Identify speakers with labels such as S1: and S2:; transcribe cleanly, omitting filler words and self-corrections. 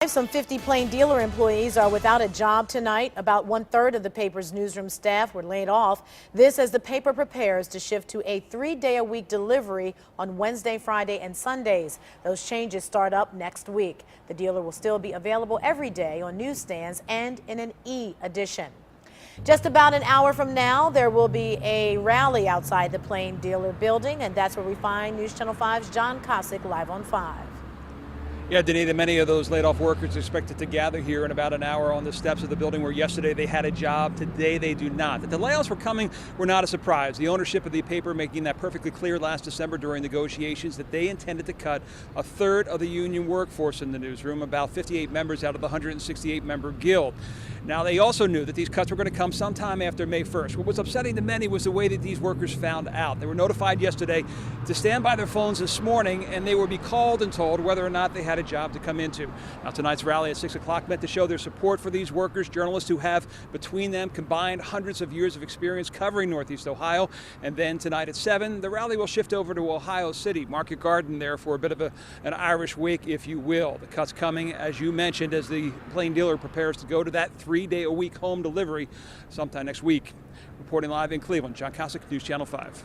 S1: Some 50 Plain Dealer employees are without a job tonight. About 1/3 of the paper's newsroom staff were laid off. This as the paper prepares to shift to a 3-day-a-week delivery on Wednesday, Friday, and Sundays. Those changes start up next week. The Dealer will still be available every day on newsstands and in an e-edition. Just about an hour from now, there will be a rally outside the Plain Dealer building, and that's where we find News Channel 5's John Cosick live on 5.
S2: Yeah, Danita, many of those laid off workers are expected to gather here in about an hour on the steps of the building where yesterday they had a job. Today they do not. That the layoffs were coming were not a surprise. The ownership of the paper making that perfectly clear last December during negotiations that they intended to cut 1/3 of the union workforce in the newsroom, about 58 members out of the 168-member guild. Now, they also knew that these cuts were going to come sometime after May 1st. What was upsetting to many was the way that these workers found out. They were notified yesterday to stand by their phones this morning, and they would be called and told whether or not they had a job to come into. Now, tonight's rally at 6 o'clock meant to show their support for these workers, journalists who have between them combined hundreds of years of experience covering Northeast Ohio. And then tonight at 7, the rally will shift over to Ohio City, Market Garden there for a bit of an Irish wake, if you will. The cuts coming, as you mentioned, as the Plain Dealer prepares to go to that 3-day-a-week home delivery sometime next week. Reporting live in Cleveland, John Cosick, News Channel 5.